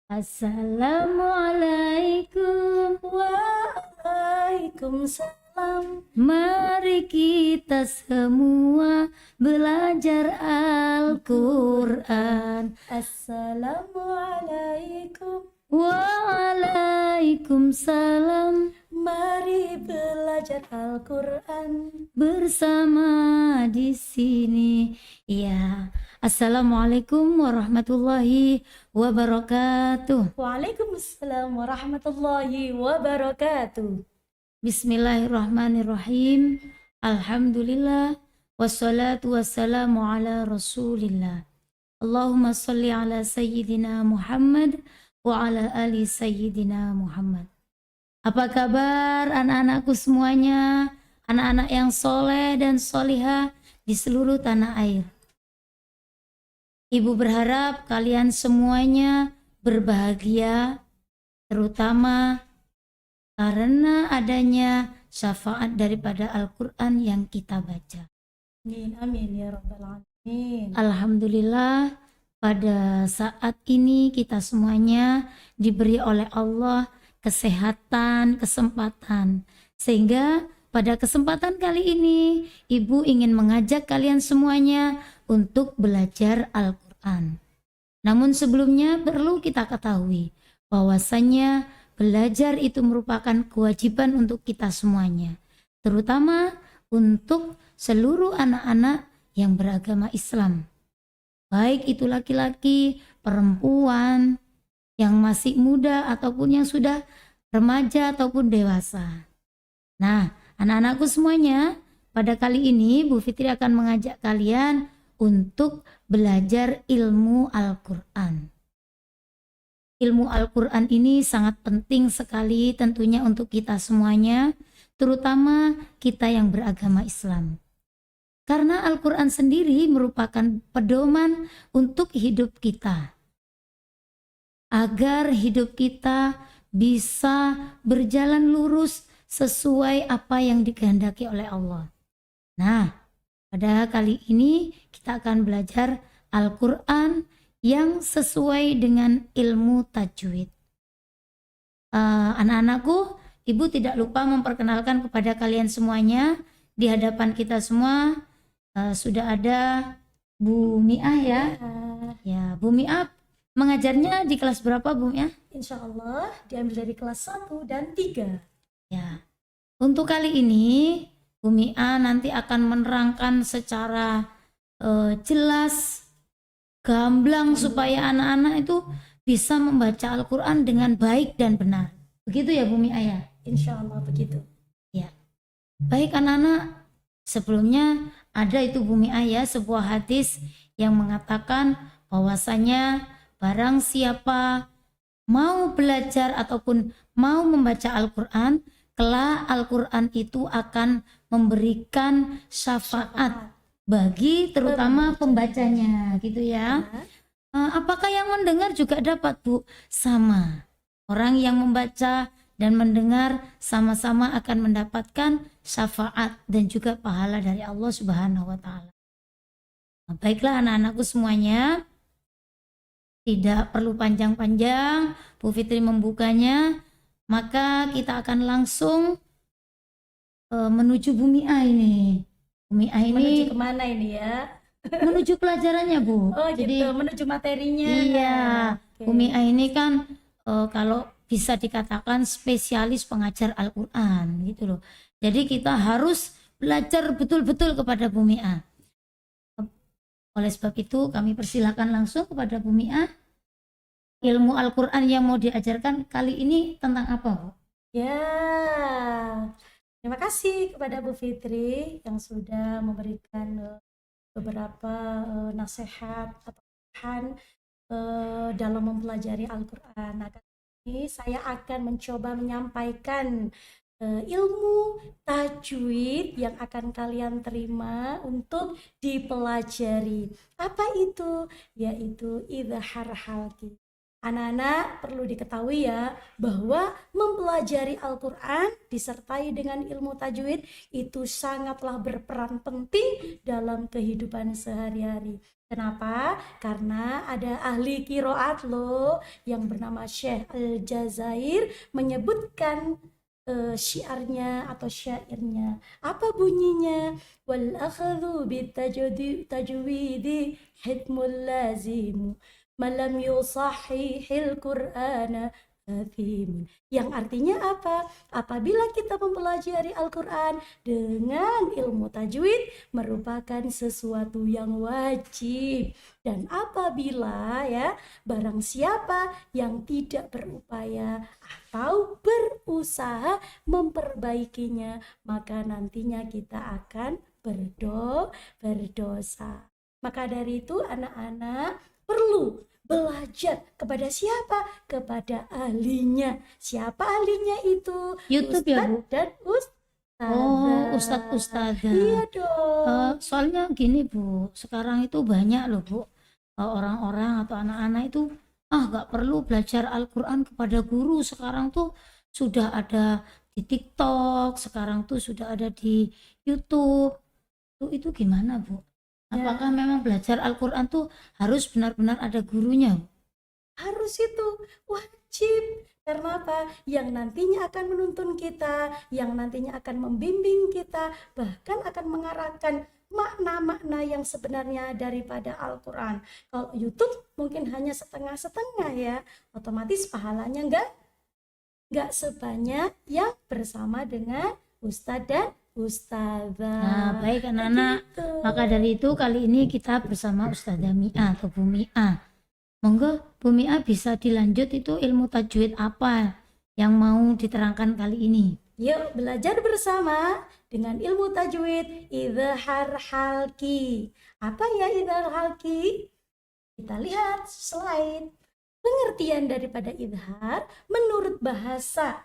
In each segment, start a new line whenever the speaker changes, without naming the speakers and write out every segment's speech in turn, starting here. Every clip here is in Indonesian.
Assalamualaikum.
Waalaikumsalam.
Mari kita semua belajar Al-Quran.
Assalamualaikum.
Waalaikumsalam.
Mari belajar Al-Quran
bersama di sini. Ya, Assalamualaikum warahmatullahi wabarakatuh.
Waalaikumsalam warahmatullahi wabarakatuh.
Bismillahirrahmanirrahim. Alhamdulillah. Wassalatu wassalamu ala rasulillah. Allahumma salli ala sayyidina Muhammad wa ala ali sayyidina Muhammad. Apa kabar anak-anakku semuanya? Anak-anak yang soleh dan solihah di seluruh tanah air. Ibu berharap kalian semuanya berbahagia, terutama karena adanya syafaat daripada Al-Quran yang kita baca.
Amin, amin ya rabbal alamin.
Alhamdulillah, pada saat ini kita semuanya diberi oleh Allah kesehatan, kesempatan. Sehingga pada kesempatan kali ini, Ibu ingin mengajak kalian semuanya untuk belajar Al-Quran. Namun sebelumnya perlu kita ketahui bahwasannya belajar itu merupakan kewajiban untuk kita semuanya, terutama untuk seluruh anak-anak yang beragama Islam. Baik itu laki-laki, perempuan, yang masih muda ataupun yang sudah remaja ataupun dewasa. Nah, anak-anakku semuanya, pada kali ini Bu Fitri akan mengajak kalian untuk belajar ilmu Al-Quran. Ilmu Al-Quran ini sangat penting sekali tentunya untuk kita semuanya, terutama kita yang beragama Islam. Karena Al-Quran sendiri merupakan pedoman untuk hidup kita, agar hidup kita bisa berjalan lurus sesuai apa yang dikehendaki oleh Allah. Nah, pada kali ini kita akan belajar Al-Quran yang sesuai dengan ilmu tajwid. Anak-anakku, Ibu tidak lupa memperkenalkan kepada kalian semuanya. Di hadapan kita semua sudah ada Bu Mi'ah ya. Ya, Bu Mi'ah mengajarnya di kelas berapa Bu ya?
Insya Allah diambil dari kelas 1 dan 3.
Ya. Untuk kali ini Bu Mi'ah nanti akan menerangkan secara jelas, gamblang supaya anak-anak itu bisa membaca Al-Quran dengan baik dan benar. Begitu ya Bu Mi'ah ya?
Insya Allah begitu.
Ya. Baik anak-anak, sebelumnya ada itu Bu Mi'ah ya, sebuah hadis yang mengatakan bahwasanya barang siapa mau belajar ataupun mau membaca Al-Quran, kelak Al-Quran itu akan memberikan syafaat bagi terutama pembacanya, gitu ya. Apakah yang mendengar juga dapat Bu? Sama. Orang yang membaca dan mendengar sama-sama akan mendapatkan syafaat dan juga pahala dari Allah Subhanahu wa Ta'ala. Nah, baiklah anak-anakku semuanya, tidak perlu panjang-panjang, Bu Fitri membukanya, maka kita akan langsung menuju Bu Mi'ah ini. Bu Mi'ah ini
Menuju kemana ini ya?
menuju pelajarannya Bu.
Oh
Jadi
gitu, menuju materinya.
iya,
Oke.
Bu Mi'ah ini kan kalau bisa dikatakan spesialis pengajar Al-Quran gitu loh. Jadi kita harus belajar betul-betul kepada Bu Mi'ah. Oleh sebab itu kami persilakan langsung kepada Bu Mi'ah. Ilmu Al-Quran yang mau diajarkan kali ini tentang apa Bu?
Ya, terima kasih kepada Bu Fitri yang sudah memberikan beberapa nasihat atau arahan dalam mempelajari Al-Quran. Nah, kali ini saya akan mencoba menyampaikan ilmu tajwid yang akan kalian terima untuk dipelajari. Apa itu? Yaitu idhar halki. Anak-anak perlu diketahui ya bahwa mempelajari Al-Quran disertai dengan ilmu tajwid itu sangatlah berperan penting dalam kehidupan sehari-hari. Kenapa? Karena ada ahli kiroat loh yang bernama Syekh Al-Jazair menyebutkan syiarnya atau syairnya. Apa bunyinya? Wal akhadhu bitajwidi hikmul lazimu malam yusahihil qur'ana athimun. Yang artinya apa? Apabila kita mempelajari Al-Quran dengan ilmu tajwid merupakan sesuatu yang wajib. Dan apabila barang siapa yang tidak berupaya atau berusaha memperbaikinya, maka nantinya kita akan berdosa. Maka dari itu anak-anak perlu belajar kepada siapa? Kepada ahlinya. Siapa ahlinya itu?
YouTube ya, Bu?
Dan
Ustadz.
Iya dong.
Soalnya gini, Bu, sekarang itu banyak loh, Bu, orang-orang atau anak-anak itu gak perlu belajar Al-Quran kepada guru. Sekarang tuh sudah ada di TikTok, sekarang tuh sudah ada di YouTube. Itu gimana, Bu? Apakah memang belajar Al-Quran tuh harus benar-benar ada gurunya?
Harus, itu wajib. Karena apa? Yang nantinya akan menuntun kita, yang nantinya akan membimbing kita, bahkan akan mengarahkan makna-makna yang sebenarnya daripada Al-Quran. Kalau YouTube mungkin hanya setengah-setengah ya, otomatis pahalanya nggak sebanyak yang bersama dengan Ustadz dan Ustazah.
Nah, baik anak-anak.
Gitu.
Maka dari itu kali ini kita bersama Ustazah Mia atau Bu Mia. Monggo Bu Mia bisa dilanjut, itu ilmu tajwid apa yang mau diterangkan kali ini?
Yuk belajar bersama dengan ilmu tajwid idhar halki. Apa ya idhar halki? Kita lihat slide. Pengertian daripada idhar menurut bahasa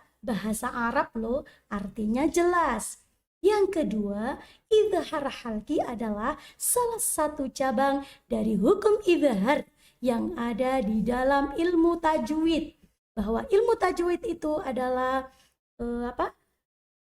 Arab loh, artinya jelas. Yang kedua, idhar halki adalah salah satu cabang dari hukum idhar yang ada di dalam ilmu tajwid. Bahwa ilmu tajwid itu adalah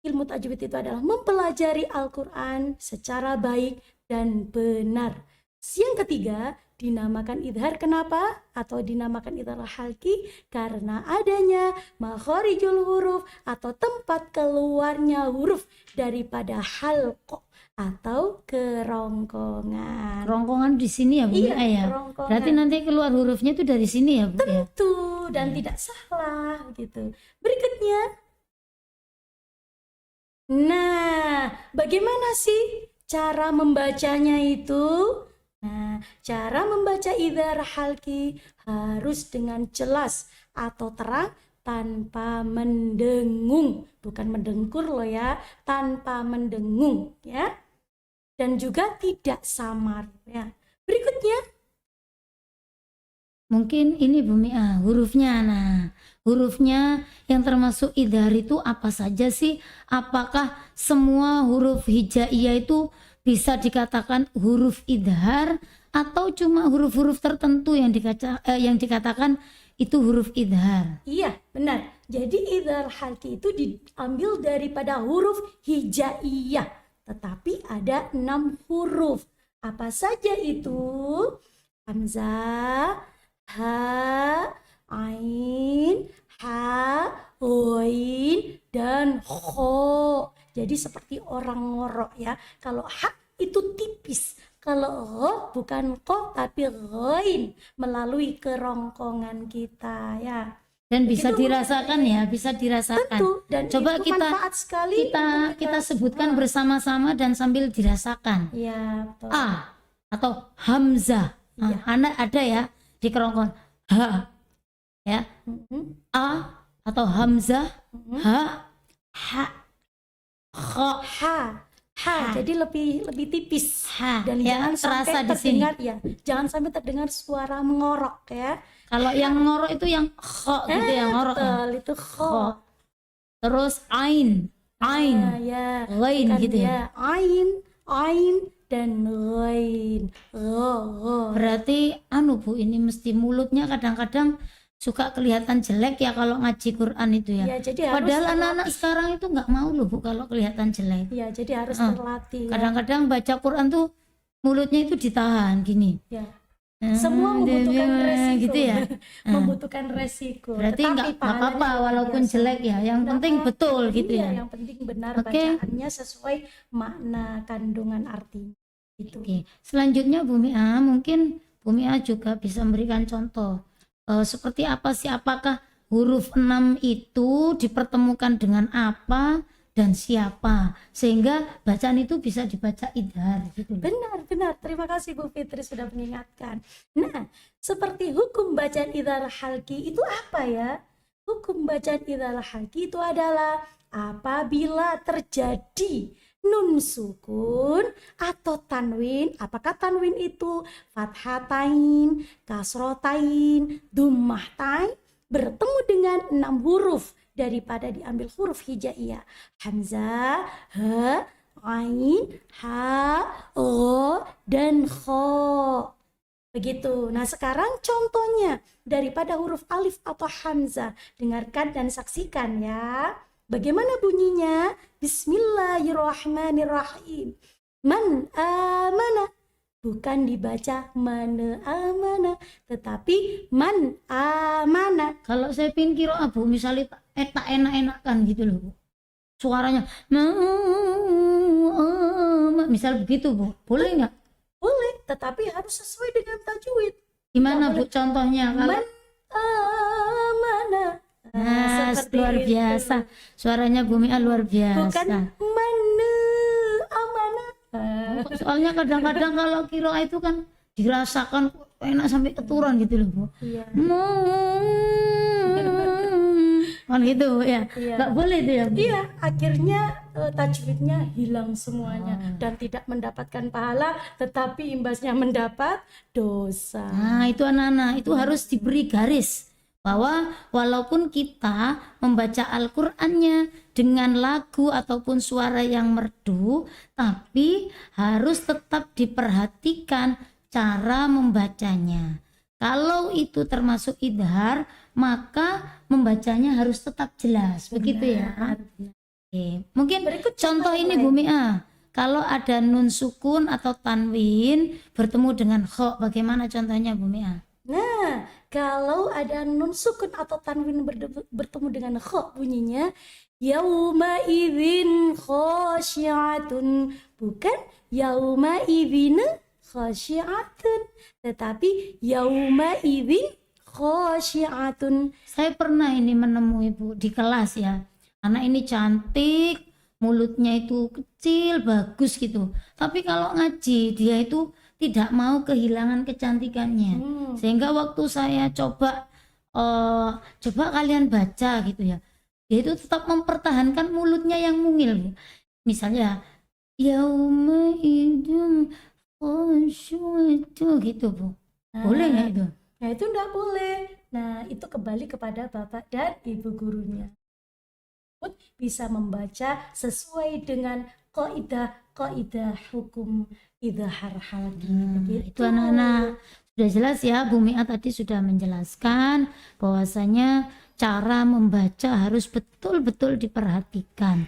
Ilmu tajwid itu adalah mempelajari Al-Quran secara baik dan benar. Yang ketiga, dinamakan idhar. Kenapa? Atau dinamakan idhar halki? Karena adanya makharijul huruf atau tempat keluarnya huruf daripada halqa atau kerongkongan.
Kerongkongan di sini ya, Bu
Iya,
Mia ya?
kerongkongan.
Berarti nanti keluar hurufnya itu dari sini ya, Bu ya?
Tentu, dan tidak salah gitu. Berikutnya. Nah, bagaimana sih cara membacanya itu? Nah, cara membaca idhar halki harus dengan jelas atau terang tanpa mendengung, bukan mendengkur loh ya, tanpa mendengung ya. Dan juga tidak samar ya. Berikutnya.
Mungkin ini Bu Mia, hurufnya. Nah, hurufnya yang termasuk idhar itu apa saja sih? Apakah semua huruf hijaiyah itu bisa dikatakan huruf idhar atau cuma huruf-huruf tertentu yang dikatakan itu huruf idhar?
Iya, benar. Jadi idhar halki itu diambil daripada huruf hijaiyah, tetapi ada 6 huruf. Apa saja itu? Hamzah, ha, ain, ha, ghain, dan kho. Jadi seperti orang ngorok ya. Kalau ha itu tipis, kalau gho bukan kho tapi ghain, melalui kerongkongan kita ya.
Dan bisa
Begitu,
dirasakan ya, bisa dirasakan.
Tentu, dan
Coba
itu manfaat sekali
kita sebutkan bersama-sama dan sambil dirasakan.
Ya, betul.
A atau hamzah.
Iya.
Anak ada ya di kerongkongan. Ha ya. A atau hamzah, ha, kha,
Ha. Jadi lebih tipis.
ha.
Dan
Ya,
jangan sampai
terasa di sini.
terdengar ya. Jangan sampai terdengar suara mengorok ya.
Kalau yang ngorok itu yang kha gitu ya, ngorok ya.
Betul, itu kho.
Terus ain,
Ya.
ghain
Bukan
gitu ya.
Ain dan ghain.
Berarti Bu, ini mesti mulutnya kadang-kadang suka kelihatan jelek ya kalau ngaji Quran itu ya.
Ya, jadi harus
Padahal anak-anak
terlatih.
sekarang itu nggak mau loh Bu kalau kelihatan jelek.
Ya, jadi harus terlatih. Ya.
Kadang-kadang baca Quran tuh mulutnya itu ditahan gini.
Ya. Semua membutuhkan resiko.
Gitu ya.
Membutuhkan resiko.
Berarti
Tetapi
nggak apa-apa
pahalanya luar
walaupun
biasa.
jelek ya. Yang
Nggak
penting
apa-apa.
betul gitu
Iya,
ya.
yang penting benar
Oke.
bacaannya sesuai makna kandungan artinya. Gitu.
Oke. Selanjutnya Bu Mia, mungkin Bu Mia juga bisa memberikan contoh. Seperti apa sih, apakah huruf 6 itu dipertemukan dengan apa dan siapa sehingga bacaan itu bisa dibaca idhar gitu.
Benar. Terima kasih Bu Fitri sudah mengingatkan. Nah, seperti hukum bacaan idhar halki itu apa ya? Hukum bacaan idhar halki itu adalah apabila terjadi nun sukun atau tanwin. Apakah tanwin itu fathatain, kasrotain, dummahtain bertemu dengan 6 huruf daripada diambil huruf hijaiyah, hamzah, ha, ain, ha, o, dan kho. Begitu. Nah, sekarang contohnya daripada huruf alif atau hamzah. Dengarkan dan saksikan ya. Bagaimana bunyinya? Bismillahirrahmanirrahim. Man amana. Bukan dibaca mana amana, tetapi man amana.
Kalau saya pingin kira Bu, misalnya tak enak-enakan gitu loh Bu. Suaranya misal begitu Bu, boleh nggak?
Boleh, tetapi harus sesuai dengan tajwid.
Gimana
Nggak
Bu
boleh.
contohnya kalau
Man amana.
nah,
seperti
luar
itu.
biasa. Suaranya Bu Mia luar biasa.
Bukan mana amana.
Soalnya kadang-kadang kalau kira itu kan dirasakan enak sampai keturunan gitu loh Bu.
Iya.
Kan gitu ya.
Iya.
Nggak boleh itu ya Bu.
Iya, akhirnya tajwidnya hilang semuanya dan tidak mendapatkan pahala, tetapi imbasnya mendapat dosa.
Nah, itu anak-anak itu harus diberi garis bahwa walaupun kita membaca Al-Qur'annya dengan lagu ataupun suara yang merdu, tapi harus tetap diperhatikan cara membacanya. Kalau itu termasuk idhar, maka membacanya harus tetap jelas, begitu ya. Oke. Mungkin
Berikut
contoh
contoh
ini
lain.
Bu Mia, kalau ada nun sukun atau tanwin bertemu dengan kho, bagaimana contohnya Bu Mia?
Nah, kalau ada nun sukun atau tanwin bertemu dengan kho, bunyinya yauma idzin khasyi'atun, bukan yauma idzin khasyi'atun, tetapi yauma idzin khasyi'atun.
Saya pernah ini menemui Bu di kelas ya. Anak ini cantik, mulutnya itu kecil, bagus gitu. Tapi kalau ngaji dia itu tidak mau kehilangan kecantikannya. Sehingga waktu saya coba kalian baca gitu ya. Dia itu tetap mempertahankan mulutnya yang mungil Bu. Misalnya yauma idzin khasyi'atun gitu Bu. Boleh nggak itu?
Nah, itu enggak boleh. Nah, itu kembali kepada bapak dan ibu gurunya. Bisa membaca sesuai dengan kaidah hukum idhar halki. Begitu.
Itu anak-anak sudah jelas ya, Bu Mia tadi sudah menjelaskan bahwasanya cara membaca harus betul-betul diperhatikan.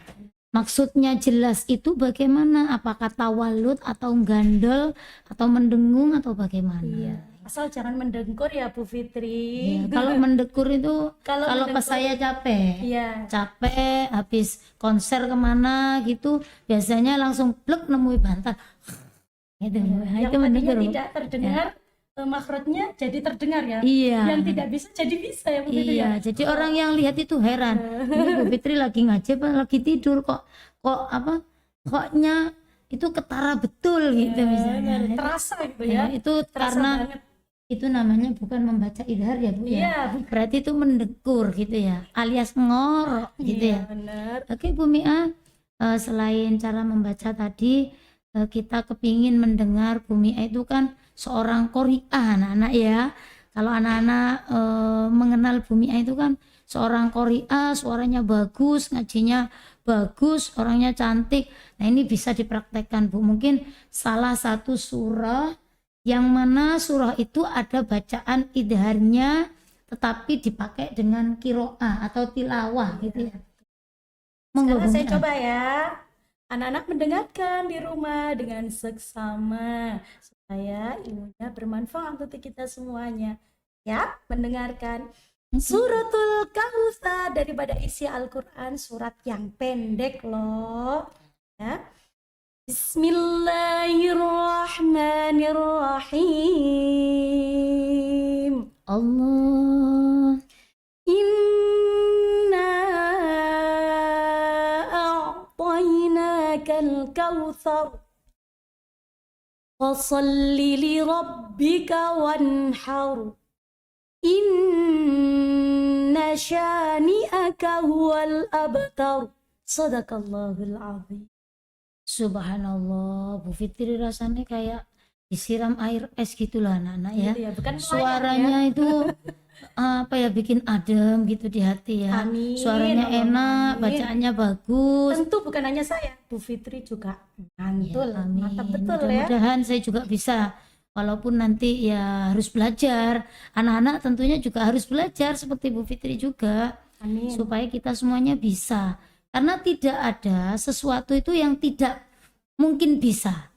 Maksudnya jelas itu bagaimana? Apakah tawalud atau gandol atau mendengung atau bagaimana?
Iya. Asal jangan mendengkur ya Bu Fitri.
Ya, kalau mendekur itu
Kalau
kalau pas
mendekur-
saya capek
Iya.
habis konser kemana gitu biasanya langsung plek nemui bantal gitu. Nah,
Yang
itu
tadinya
mendekur Bu.
tidak terdengar makhrajnya jadi terdengar ya.
Iya.
Yang tidak bisa jadi bisa ya Bu Fitri.
Iya,
ya?
jadi orang yang lihat itu heran. Ini Bu Fitri lagi ngaji apa lagi tidur kok koknya itu ketara betul gitu misalnya.
Benar, terasa gitu
Ya,
ya.
itu
Terasa
karena
banget.
itu namanya bukan membaca idhar ya Bu ya.
Iya,
Berarti itu mendekur gitu ya, alias ngorok gitu
iya,
ya.
benar.
Oke Bu Mia, selain cara membaca tadi, kita kepingin mendengar Bu Mia itu kan seorang qori'ah anak-anak ya. Kalau anak-anak mengenal Bu Mia itu kan seorang qori'ah, suaranya bagus, ngajinya bagus, orangnya cantik. Nah ini bisa dipraktekkan Bu. Mungkin salah satu surah yang mana surah itu ada bacaan idharnya tetapi dipakai dengan kiroah atau tilawah gitu ya. Monggo
Sekarang
Bu
saya
Mia.
coba ya. Anak-anak mendengarkan di rumah dengan seksama supaya ilmunya bermanfaat untuk kita semuanya. Ya, mendengarkan Suratul Kautsar daripada isi Al-Quran, surat yang pendek loh. Ya. Bismillahirrahmanirrahim.
Allah.
Inna a'tainakal kautsar fasalli li rabbika wanhar inna syani'aka huwal abtar. Sadaqallahul azim.
Subhanallah, Bu Fitri rasanya kayak disiram air es gitulah anak-anak ya.
Gitu ya, bukan
Suaranya itu apa ya, bikin adem gitu di hati ya.
Amin,
Suaranya
Allahumma
enak,
amin.
bacaannya bagus.
Tentu bukan hanya saya, Bu Fitri juga mantul,
Ya, amin.
mantap betul ya.
Mudah-mudahan saya juga bisa, walaupun nanti ya harus belajar. Anak-anak tentunya juga harus belajar seperti Bu Fitri juga,
Amin.
supaya kita semuanya bisa. Karena tidak ada sesuatu itu yang tidak mungkin bisa.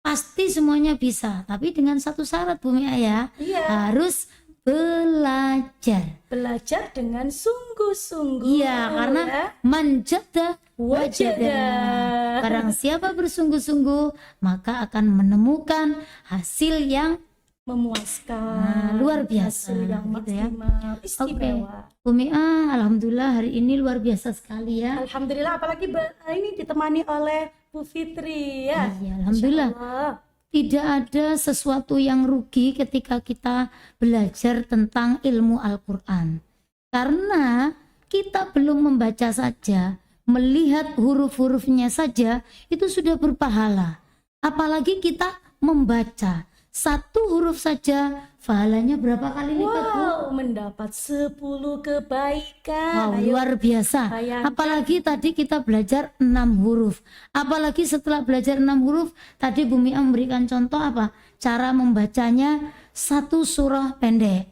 Pasti semuanya bisa, tapi dengan satu syarat Bu Mia ya,
Iya,
harus belajar.
belajar dengan sungguh-sungguh.
Iya, karena
ya.
manjada
Wajada.
wajada. Barang siapa bersungguh-sungguh, maka akan menemukan hasil yang
Memuaskan,
luar biasa,
hasil yang
gitu ya.
maksimal, istimewa.
Bu Mia, alhamdulillah hari ini luar biasa sekali ya.
Alhamdulillah, apalagi ini ditemani oleh Bu Fitri ya.
Iya, alhamdulillah.
Masya Allah.
Tidak ada sesuatu yang rugi ketika kita belajar tentang ilmu Al-Quran. Karena kita belum membaca saja, melihat huruf-hurufnya saja, itu sudah berpahala. Apalagi kita membaca. Satu huruf saja, pahalanya berapa kali lipat, Bu?
Wow, mendapat 10 kebaikan.
Wow,
Ayo,
luar biasa.
bayangkan.
Apalagi tadi kita belajar 6 huruf. Apalagi setelah belajar 6 huruf, tadi Bu Mia memberikan contoh apa? Cara membacanya satu surah pendek.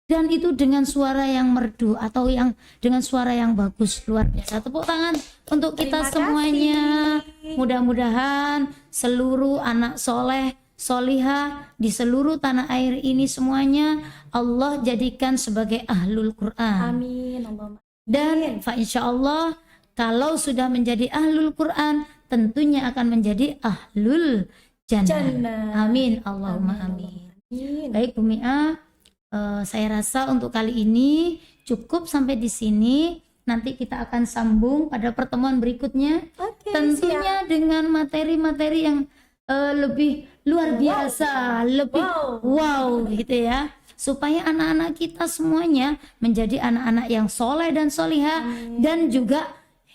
Dan itu dengan suara yang merdu atau yang dengan suara yang bagus, luar biasa. Tepuk tangan untuk kita
Terima
semuanya.
kasih.
Mudah-mudahan seluruh anak soleh, solihah di seluruh tanah air ini semuanya Allah jadikan sebagai ahlul Quran.
Amin. Allahumma.
Dan insya Allah kalau sudah menjadi ahlul Quran tentunya akan menjadi ahlul jannah.
Jannah.
Amin. Allahumma amin.
Amin.
Baik Bu Mia, saya rasa untuk kali ini cukup sampai di sini. Nanti kita akan sambung pada pertemuan berikutnya.
Oke,
Tentunya dengan materi-materi yang lebih luar biasa, lebih wow gitu ya, supaya anak-anak kita semuanya menjadi anak-anak yang soleh dan solihah dan juga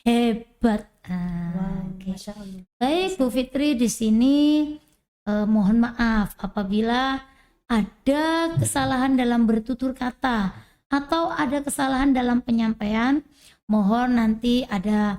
hebat. Oke.
Masya Allah.
Baik Bu Fitri, di sini mohon maaf apabila ada kesalahan dalam bertutur kata atau ada kesalahan dalam penyampaian. Mohon nanti ada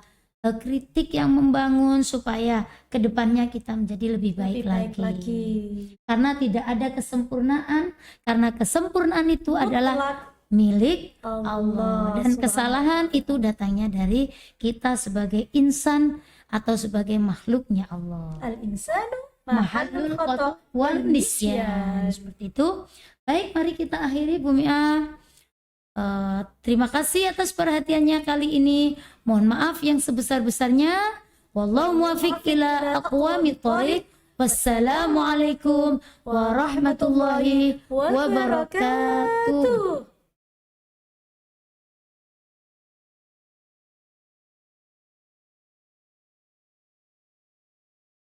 kritik yang membangun supaya kedepannya kita menjadi lebih baik, lagi. Karena tidak ada kesempurnaan, karena kesempurnaan itu adalah
Mutlak
milik
Allah
Allah, dan
Subhanahu.
kesalahan itu datangnya dari kita sebagai insan atau sebagai makhluknya Allah.
Al-insanu
Mahallul khata' wal nisyan. Seperti itu. Baik, mari kita akhiri Bu Mia. Terima kasih atas perhatiannya kali ini. Mohon maaf yang sebesar-besarnya. Wallahu muwaffiq ila aqwamit thoriq. Wassalamualaikum warahmatullahi wabarakatuh.